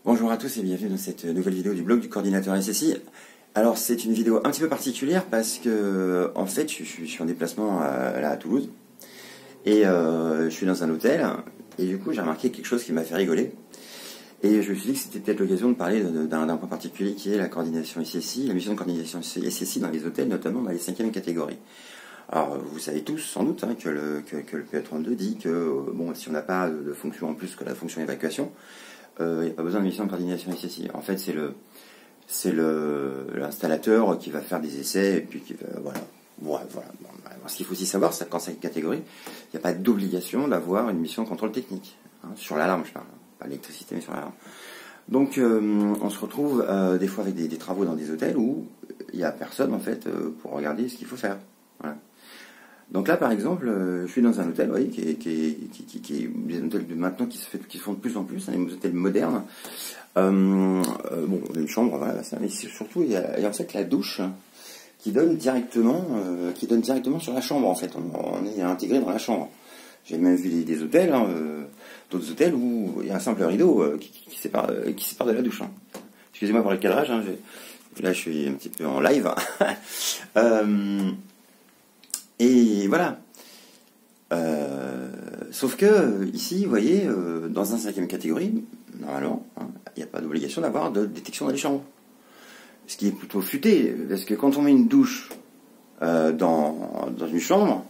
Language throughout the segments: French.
Bonjour à tous et bienvenue dans cette nouvelle vidéo du blog du coordinateur SSI. Alors c'est une vidéo un petit peu particulière parce que en fait je suis en déplacement là à Toulouse et je suis dans un hôtel et du coup j'ai remarqué quelque chose qui m'a fait rigoler et je me suis dit que c'était peut-être l'occasion de parler d'un point particulier qui est la coordination SSI, la mission de coordination SSI dans les hôtels, notamment dans les 5e catégories. Alors vous savez tous sans doute que le PE32 dit que bon, si on n'a pas de fonction en plus que la fonction évacuation, il n'y a pas besoin de mission de coordination SSI. En fait, c'est l'installateur qui va faire des essais et puis qui va, voilà. Voilà. Ce qu'il faut aussi savoir, c'est qu'en cette catégorie, il n'y a pas d'obligation d'avoir une mission de contrôle technique. Hein, sur l'alarme, je parle. Pas l'électricité, mais sur l'alarme. Donc, on se retrouve des fois avec des travaux dans des hôtels où il n'y a personne, en fait, pour regarder ce qu'il faut faire. Voilà. Donc là, par exemple, je suis dans un hôtel, vous voyez, qui est des hôtels de maintenant qui se font de plus en plus, hein, des hôtels modernes. Bon, une chambre, voilà, mais surtout il y a en fait la douche qui donne directement sur la chambre. En fait, on est intégré dans la chambre. J'ai même vu des hôtels, hein, d'autres hôtels où il y a un simple rideau qui sépare de la douche. Hein. Excusez-moi pour le cadrage. Hein, là, je suis un petit peu en live. Et voilà. Sauf que ici, vous voyez, dans un 5e catégorie, normalement, hein, il n'y a pas d'obligation d'avoir de détection dans les chambres. Ce qui est plutôt futé, parce que quand on met une douche dans une chambre,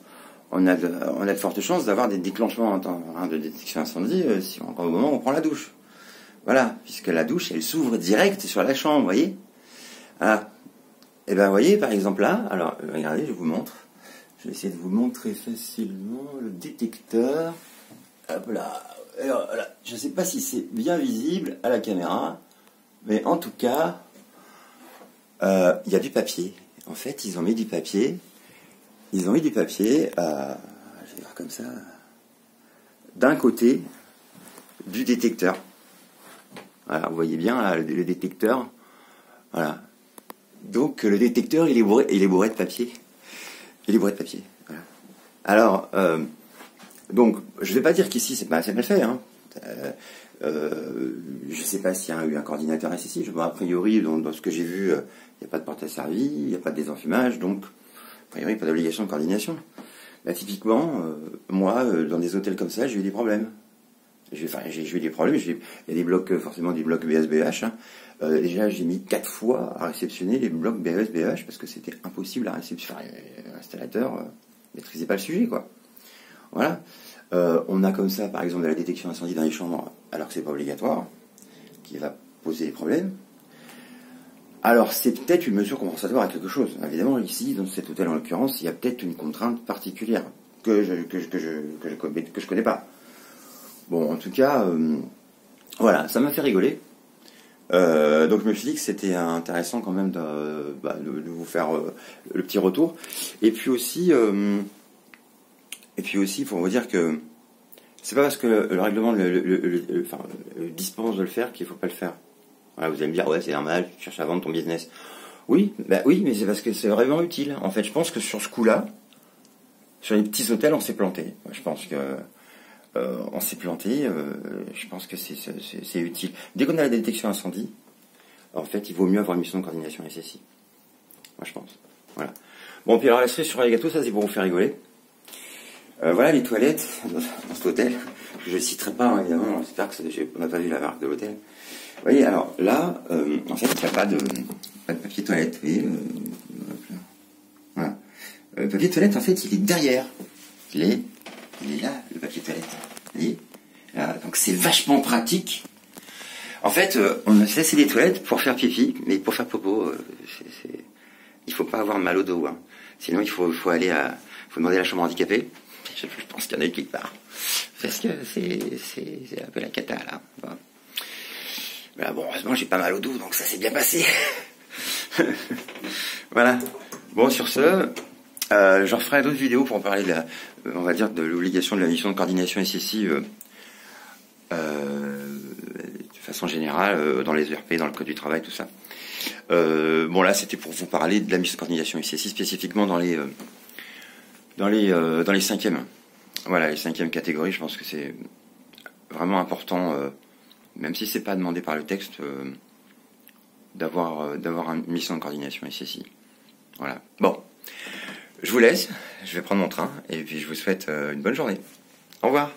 on a de fortes chances d'avoir des déclenchements de détection incendie au moment où on prend la douche. Voilà, puisque la douche, elle s'ouvre direct sur la chambre, vous voyez. Voilà. Et ben, vous voyez, par exemple là, alors, regardez, je vous montre. Je vais essayer de vous montrer facilement le détecteur. Hop là. Alors, là. Je ne sais pas si c'est bien visible à la caméra, mais en tout cas, il y a du papier. En fait, ils ont mis du papier. Je vais voir comme ça, d'un côté du détecteur. Voilà, vous voyez bien là, le détecteur. Voilà. Donc le détecteur, il est bourré de papier. Voilà. Alors, donc, je ne vais pas dire qu'ici c'est mal fait. Hein. Je ne sais pas s'il y a eu un coordinateur SSI. A priori, dans ce que j'ai vu, il n'y a pas de porte à servi, il n'y a pas de désenfumage, donc, a priori, pas d'obligation de coordination. Là, typiquement, moi, dans des hôtels comme ça, j'ai eu des problèmes. J'ai eu des problèmes. Il y a des blocs, forcément des blocs BSBH. Hein. Déjà, j'ai mis 4 fois à réceptionner les blocs BSBH parce que c'était impossible à réceptionner. L'installateur maîtrisait pas le sujet, quoi. Voilà. On a comme ça, par exemple, de la détection incendie dans les chambres, alors que c'est pas obligatoire, qui va poser des problèmes. Alors, c'est peut-être une mesure compensatoire à quelque chose. Évidemment, ici, dans cet hôtel en l'occurrence, il y a peut-être une contrainte particulière que je connais pas. Bon, en tout cas, voilà, ça m'a fait rigoler. Donc je me suis dit que c'était intéressant quand même de vous faire le petit retour. Et puis aussi, il faut vous dire que c'est pas parce que le règlement le dispense de le faire qu'il faut pas le faire. Voilà, vous allez me dire, ouais, c'est normal, tu cherches à vendre ton business. Oui, oui, mais c'est parce que c'est vraiment utile. En fait, je pense que sur ce coup-là, sur les petits hôtels, on s'est planté. Je pense que on s'est planté. Je pense que c'est utile. Dès qu'on a la détection incendie, en fait, il vaut mieux avoir une mission de coordination SSI. Moi, je pense. Voilà. Bon, puis alors la cerise sur les gâteaux, ça c'est pour vous faire rigoler. Voilà les toilettes dans cet hôtel. Je ne citerai pas, hein, évidemment. J'espère qu'on n'a pas vu la marque de l'hôtel. Vous voyez, alors là, en fait, il n'y a pas de papier toilette. Vous voyez, voilà. Le papier toilette, en fait, il est derrière. Il est là, le papier toilette. Vous voyez, là, donc c'est vachement pratique. En fait, on a laissé des toilettes pour faire pipi, mais pour faire popo, il faut pas avoir mal au dos. Hein. Sinon, il faut demander à la chambre handicapée. Je pense qu'il y en a quelque part. Parce que c'est un peu la cata, là. Voilà, bon, heureusement, j'ai pas mal au dos, donc ça s'est bien passé. Voilà. Bon, sur ce, j'en ferai d'autres vidéos pour parler on va dire, de l'obligation de la mission de coordination SSI de façon générale, dans les ERP, dans le code du travail, tout ça. Bon, là, c'était pour vous parler de la mission de coordination SSI, spécifiquement dans les 5e. Voilà, les 5e catégories, je pense que c'est vraiment important même si c'est pas demandé par le texte, d'avoir une mission de coordination SSI. Voilà. Bon, je vous laisse, je vais prendre mon train, et puis je vous souhaite une bonne journée. Au revoir.